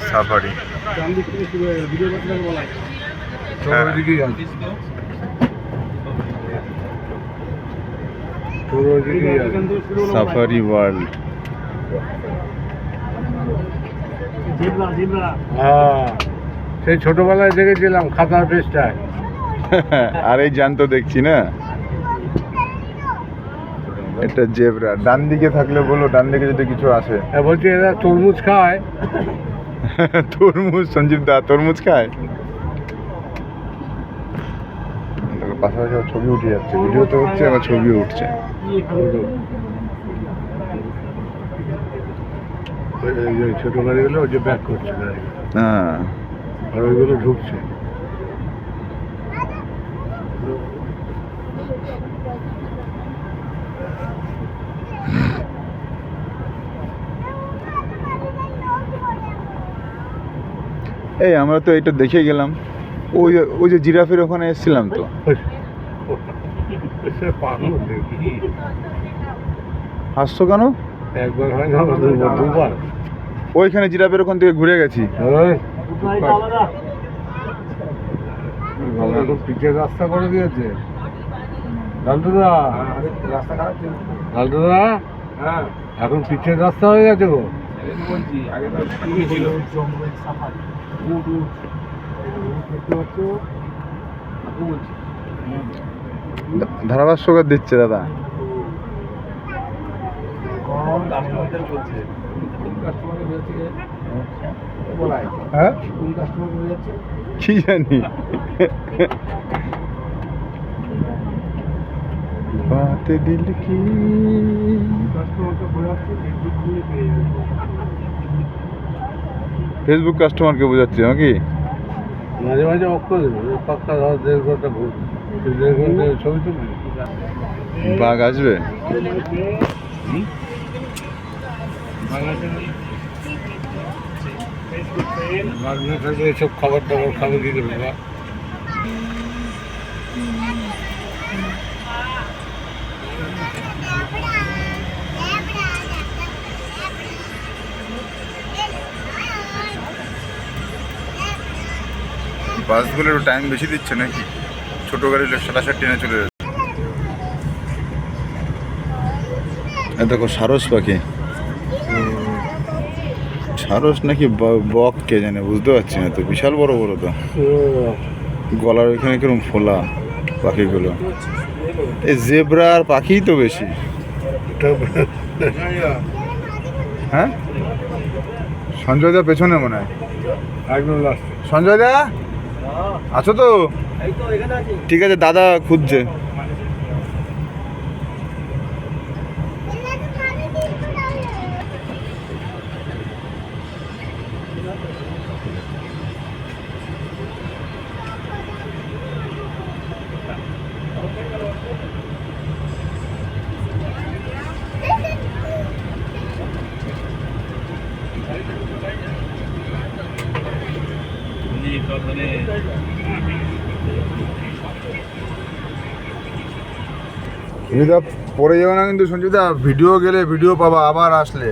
Safari safari world. সেই ছোটবেলায় দেখেছিলাম খাতার পেজটায়। আর এই জ্যান্ত দেখছি না, এটা জেব্রা। ডান দিকে থাকলে বলো, ডান দিকে যদি কিছু আসে। বলছি এরা তরমুজ খায়। তরমুজ, সঞ্জীব দা তরমুজ খায়। পাশাপাশি ছবি উঠে যাচ্ছে, ভিডিও তো হচ্ছে, আবার ছবিও উঠছে। ছোট গাড়িগুলো ওই যে ব্যাক করছে, হ্যাঁ, আর ওইগুলো ঢুকছে। এই আমরা তো এটা দেখে গেলাম, ওই যে জিরাফের ওখানে এসেছিলাম তো। হাসছো কেন? একবার হয় না, দুবার। ওইখানে জিরাফের ওখান থেকে ঘুরে গেছি। পিচের রাস্তা করে দিয়েছে লালটুদা। লালটুদা, এখন পিচের রাস্তা হয়ে গেছে গো। ধারাভাষ্যকার দিচ্ছে দাদা। হ্যাঁ, কি জানি। বাতে দিল কি ফেসবুক কাস্টমারকে বোঝাচ্ছি নাকি? মাঝে মাঝে অক্ষর দেবে, পাক্কা 1.5 ঘন্টা ঘুরবে, 1.5 ঘন্টা ছবি তুলবি। বাঘ আসবে। বাঘ না থাকলে এসব খাবার দাবার খাবে কি করে বাবা? বাসগুলো একটু টাইম বেশি দিচ্ছে নাকি? ছোট গাড়ি 67 ট্রেনে চলে যাচ্ছে। দেখো সারস পাখি, সারস নাকি বক কে জানে, বুঝতে পারছি না তো। বিশাল বড় বড় তো, গলার ওইখানে কিরকম ফোলা পাখিগুলো। এই জেব্রা আর পাখিই তো বেশি। হ্যাঁ, সঞ্জয় দা পেছনে মনে হয় একদম লাস্ট। সঞ্জয় দা আছো তো? ঠিক আছে, দাদা খুঁজছে। সঞ্জীবদা পরে যাবে না কিন্তু, সঞ্জীবদা ভিডিও গেলে ভিডিও পাবা আবার আসলে।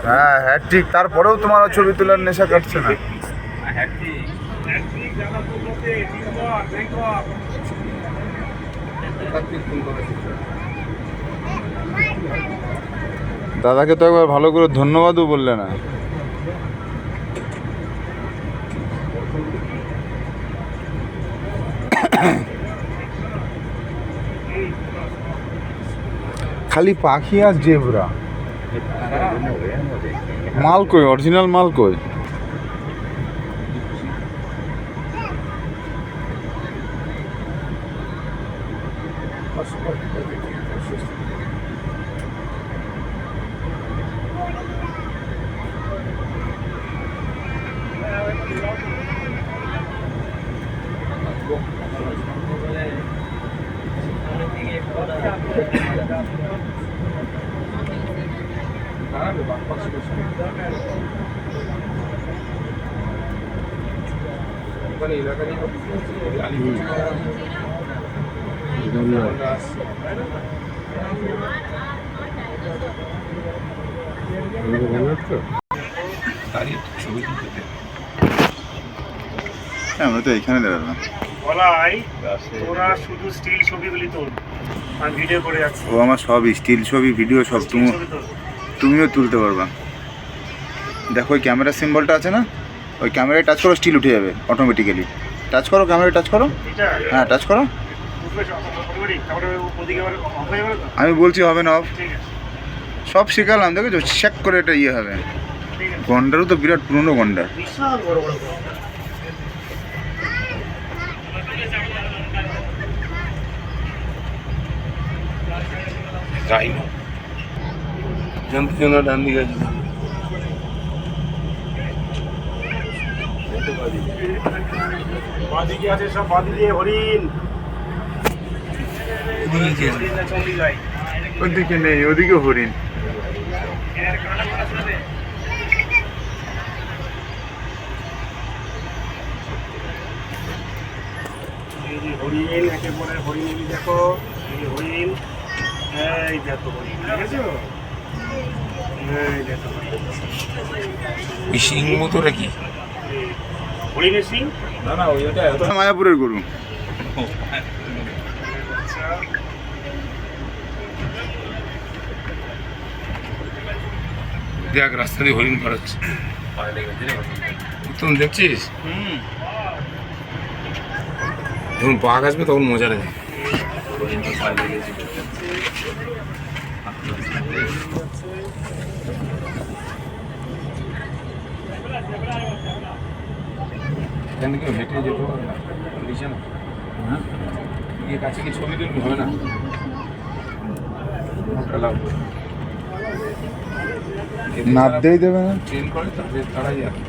হ্যাঁ হ্যাঁ ঠিক, তারপরেও তোমার ছবি তোলার নেশা কাটছে না। দাদাকে তো একবার ভালো করে ধন্যবাদও বললে না। খালি পাখি আর জেব্রা। মাল কই, অরিজিনাল মাল কই? আমরা তো এখানে দাঁড়ালাম। বলাই তোরা শুধু স্টিল ছবিগুলি তোল, আমি ভিডিও করে যাচ্ছি। ও আমার সব স্টিল ছবি ভিডিও সব স্টিল ছবি তোল। তুমিও তুলতে পারবা। দেখো ওই ক্যামেরার সিম্বলটা আছে না, ওই ক্যামেরায় টাচ করো, স্টিল উঠে যাবে অটোমেটিক্যালি। টাচ করো, ক্যামেরায় টাচ করো। এটা হ্যাঁ টাচ করো। উঠবে অটোমেটিক, তারপরে ওদিকে আবার অফ হয়ে যাবে তো। আমি বলছি হবে না অফ। ঠিক আছে সব শেখালাম, দেখেছো চেক করে এটা ইয়ে হবে। ঠিক আছে। গন্ডারও তো বিরাট পুরনো গন্ডার। বিশাল বড় বড় গরু। যাই না জানতে জন্য ডান দিকে আছে। বাঁদিকে আছে সব, বাঁদিকে হরিণ। হরিণ চন্ডি যায়। ওদিকে নেই, ওদিকে হরিণ। এই যে হরিণ, একেবারে হরিণ দেখো, এই যে হরিণ, এই দেখো হরিণ, দেখেছো? এই দেখো হরিণ। সিং মতোটা কি? হরিণের সিং। মায়াপুরের গরু। দেখ রাস্তা দিয়ে হরিণ পার হচ্ছে, তুমি দেখছিস? যখন বাঘ আসবে তখন মজা লাগে। এখান থেকে হেঁটে যেতে হবে না, নিচে না গিয়ে কাছে কি ছবি তুলবি হবে না? নামতেই দেবে না। ট্রেন করে তো বেশ তাড়াই যাবে।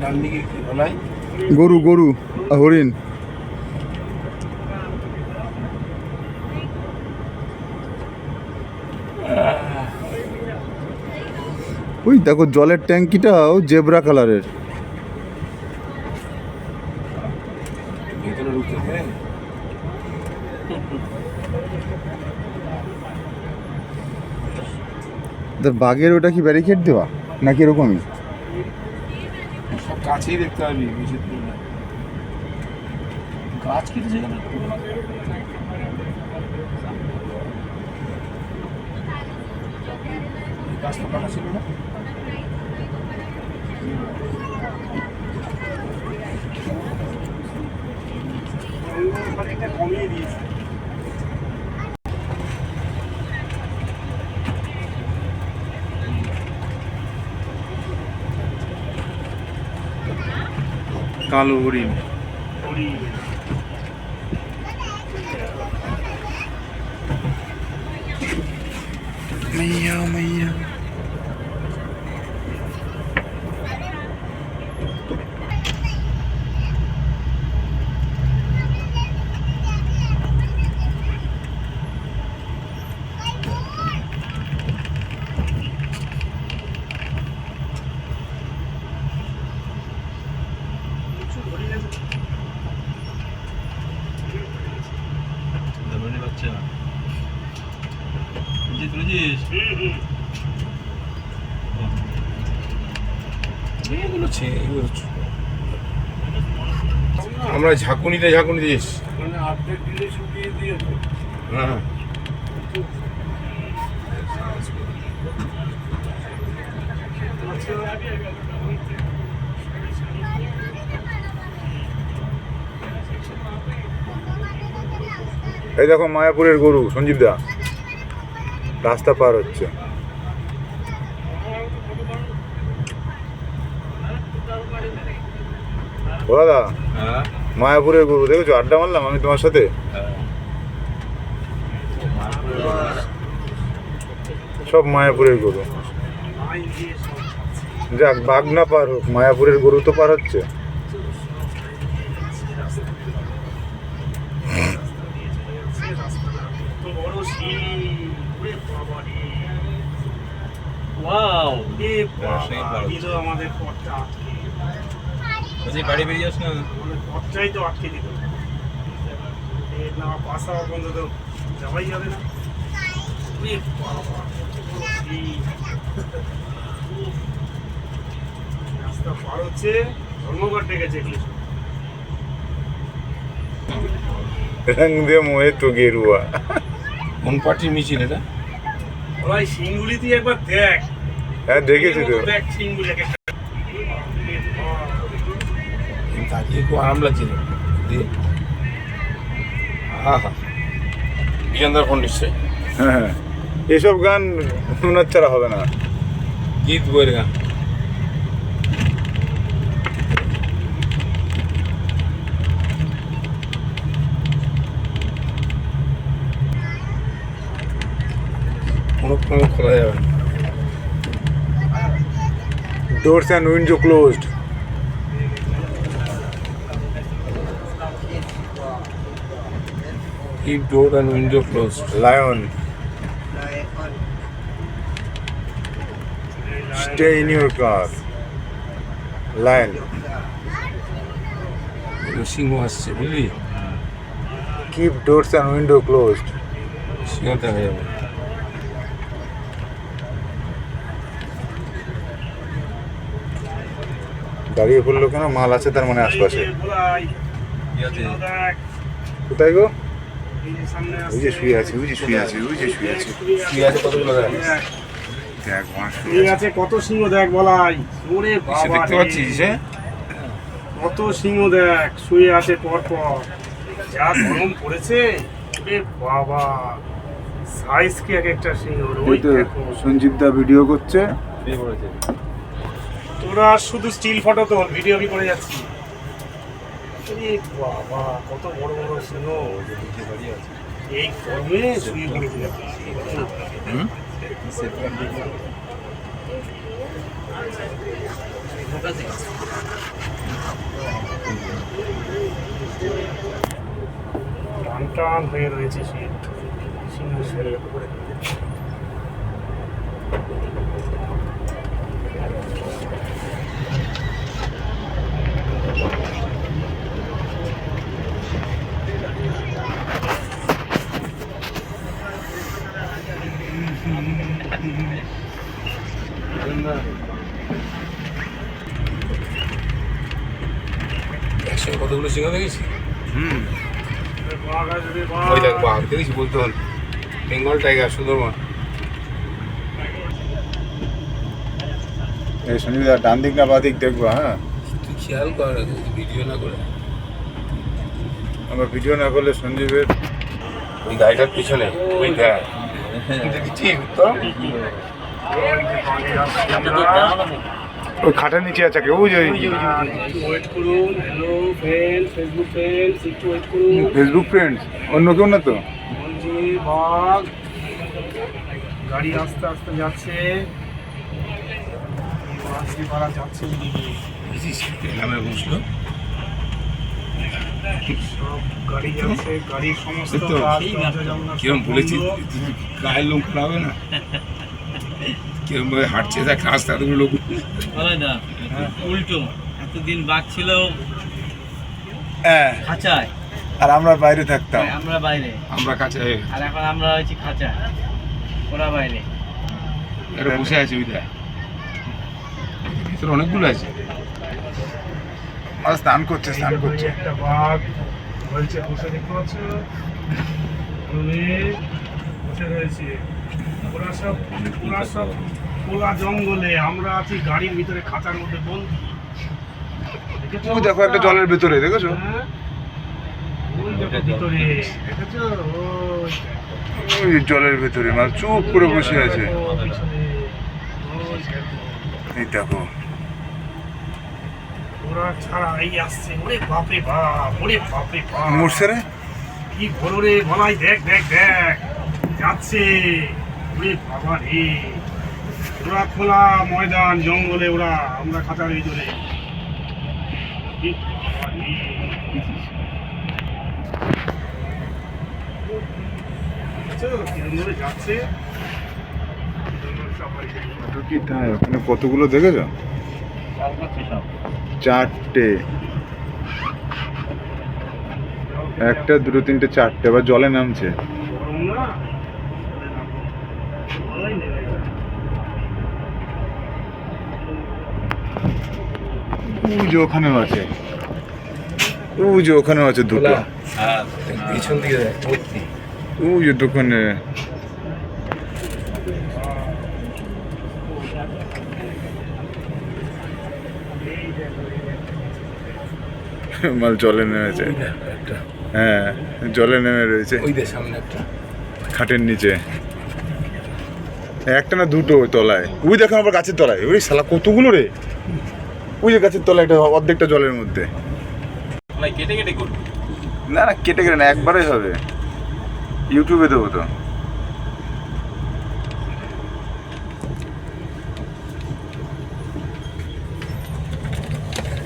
ডান দিকে কি বলাই? গরু গরু আর হরিণ। ওই দেখো জলের ট্যাঙ্কিটাও জেব্রা কালারের। ভেতরে ঢুকতে হবে। বাঘের ওটা কি ব্যারিকেড দেওয়া নাকি এরকমই? সব কাছেই দেখতে পাবি, বেশি দূর না। গাছ কেটেছে কেন? গাছ তো কাটা ছিল না। অনেকটা কমিয়ে দিয়েছে। কালো হরিণ। হরিণ মাইয়া মাইয়া। আমরা ঝাঁকুনিতে ঝাঁকুনিতে এসছি। মানে অর্ধেক দিলে শুকিয়ে দিয়েছে। হ্যাঁ এই দেখো মায়াপুরের গরু সঞ্জীব দা রাস্তা পার হচ্ছে। ও দাদা, মায়াপুরের গরু দেখেছো? আড্ডা মারলাম আমি তোমার সাথে। সব মায়াপুরের গরু। যাক, বাঘ না পার হোক, মায়াপুরের গরু তো পার হচ্ছে। বড় সিং, ওরে বাবা রে। ওয়াও, এ বাবা, দিল আমাদের পথটা আটকে। বাড়ি বেরিয়ে যাস না। পথটাই তো আটকে দিল। এর না পাশা বন্ধ তো যাওয়াই যাবে না। ওরে বাবা, এই রাস্তা পার হচ্ছে ধর্মঘট ডেকেছে এগুলো। রং দে মোহে তো গেরুয়া। কোন পার্টির মিছিল এটা? ভাই সিংগুলি তুই একবার দেখ। হ্যাঁ দেখেছি তো। দেখ সিংগুলি এক একটা। দাঁড়িয়ে খুব আরাম লাগছে রে। দিয়ে আহা বিজনদার ফোন নিশ্চয় হ্যাঁ এসব গান শোনার ছাড়া হবে না। গীত বইয়ের গান। কোনো ক্রমে খোলা যাবে না। Doors and window closed. Keep door and window closed. Lion. Stay in your car. Lion. সিংহ আসছে বুঝলি? Keep doors and window closed. সিংহ দেখা যাবে। দাঁড়িয়ে পড়লো কেন? মাল আছে তার মানে আশপাশে। বলাই দেখ কোথায় গো? এই যে সামনে ওই যে শুয়ে আছে, ওই যে শুয়ে আছে, ওই যে শুয়ে আছে। শুয়ে আছে কতগুলো দেখ। দেখ মাছ শুয়ে ঠিক আছে। আছে, কত সিংহ দেখ বলাই। ওরে সে বাবা দেখতে রে, পাচ্ছিস হ্যাঁ? কত সিংহ দেখ শুয়ে আছে পর পর। যা গরম পড়েছে, ওরে বাবা, সাইজ কি এক একটা সিংহ। ওই এই তো দেখো, সঞ্জীব দা ভিডিও করছে। তোরা শুধু স্টিল ফটো তোল, ভিডিও আমি করে যাচ্ছি। ওরে বাবা, কত বড় বড় সিংহ এই গরমে শুয়ে পড়েছে। হুম? টান টান হয়ে রয়েছে শীত, সিংহ শুয়ে। একসঙ্গে কতগুলো সিংহ দেখেছি? বাঘ আসবে, ওই দেখ বাঘ। বাঘ দেখেছি বলতে হল। বেঙ্গল টাইগার সুন্দরবন। এই সঞ্জীব দা ডান দিক না বাঁ দিক দেখবো? হ্যাঁ, তুই খেয়াল কর ভিডিও না করে। আমরা ভিডিও না করলে সঞ্জীবের ওই গাড়িটার পিছনে ওই দেখ দেখেছিস তো? ওই খাটের নিচে আছে কে? ওই যে ওয়েট করুন। হ্যালো ফ্রেন্ড, ফেসবুক ফ্রেন্ডস, একটু ওয়েট করুন। ফেসবুক ফ্রেন্ডস, অন্য কেউ না তো? বলছি বাঘ, গাড়ি আস্তে আস্তে যাচ্ছে। বাঘটি পাড়া যাচ্ছে ওইদিকে। দেখেছিস গ্রামে বসলো সব গাড়ি যাচ্ছে, গাড়ির সমস্ত দেখতো? কাজ, দরজা জানলা সব কিরম বলেছি বন্ধ। গায়ের লোক খারাপ হবে না? কিরম ভাবে হাঁটছে দেখ রাস্তা এতগুলো লোক। আলাদা উল্টো, এতদিন বাঘ ছিল হ্যাঁ, খাঁচায়, আর আমরা বাইরে থাকতাম। আমরা বাইরে, আমরা কাছে আর এখন আমরা হয়েছি খাঁচায়, ওরা বাইরে। এটা বসে আছে ওই দেখ ভিতরে অনেকগুলো আছে। আর স্নান করছে, স্নান এই করছে। একটা বাঘ বলছে বসে, দেখতে পাচ্ছ? বসে রয়েছে। ওরা সব খোলা জঙ্গলে, আমরা আছি গাড়ির ভিতরে খাঁচার মধ্যে বন্দি। দেখেছো ওই দেখো একটা জলের ভেতরে, দেখেছো? হ্যাঁ? ওই দেখো ভিতরে, দেখেছো? ওই দেখো। ওই জলের ভেতরে মানে চুপ করে বসে আছে। দেখো পিছনে, ওই দেখো। এই দেখো, ওরা ছাড়া এই আসছে। ওরে বাপরে বাপ, ওরে বাপরে বাপ, মরছে রে। কি বলো রে বলাই, দেখ দেখ দেখ যাচ্ছে। ওরে বাবা রে, ওরা খোলা ময়দান জঙ্গলে, ওরা আমরা খাঁচার ভিতরে। কি বাবা রে। দেখছো কিরম করে যাচ্ছে? ওটা কি তাই? ওখানে কতগুলো দেখেছো? 4টে। একটা, দুটো, তিনটে, চারটে, আবার জলে নামছে। গরম না ওই নেবে। ওই যে ওখানেও আছে, ওই যে ওখানেও আছে দুটো, হ্যাঁ পিছন দিকে দেখ ভর্তি। ওই যে দোকানে। মাল জলে নেমেছে। একটা হ্যাঁ, জলে নেমে রয়েছে ওই দেখ সামনে একটা। খাটের নিচে। একটা না দুটো ওই তলায়, ওই দেখো আবার গাছের তলায়। ওই শালা কতগুলো রে! ওই যে গাছের তলায়, একটা অর্ধেকটা জলের মধ্যে। ভাই কেটে কেটে করবি? না না, কেটে কেটে না, একবারেই হবে। ইউটিউবে দেবো তো।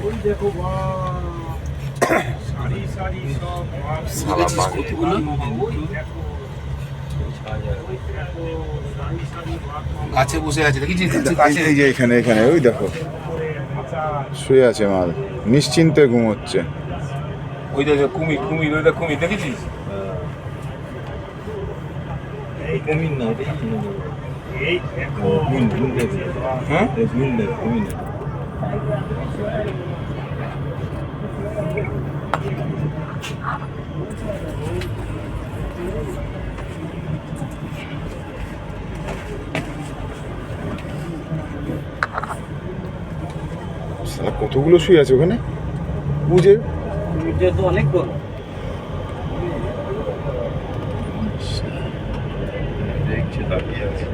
ওই দেখো বাহ, সারি সারি সব বাঘ। শালা বাঘ কতগুলো? ওই দেখো, ওই দেখো, সারি সারি বাঘ। গাছে বসে আছে দেখিস এই যে এখানে এখানে ওই দেখো করে মাথা। শুয়ে আছে মাল, নিশ্চিন্তে ঘুমোচ্ছে। ওই দেখ কুমির কুমির ওই দেখ কুমির দেখেছিস? এই কুমির না এটা এই দেখো, হ্যাঁ শালা কতগুলো শুয়ে আছে ওখানে, বুঝে। এটা তো অনেক বড়। দেখছে তাকিয়ে আছে।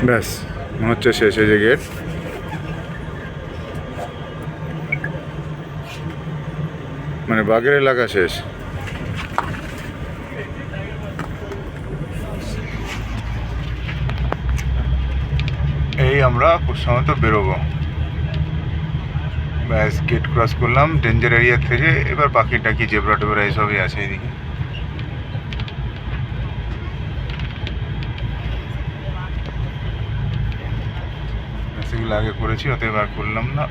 ব্যাস মনে হচ্ছে শেষ হয়ে গেট। মানে বাঘের এলাকা শেষ। এই আমরা খুব সময় তো বেরোবো। ব্যাস গেট ক্রস করলাম ডেঞ্জার এরিয়া থেকে। এবার বাকিটা কি জেব্রা টেবরা এইসবই আছে এদিকে। সেগুলো আগে করেছি, অতএব আর করলাম না।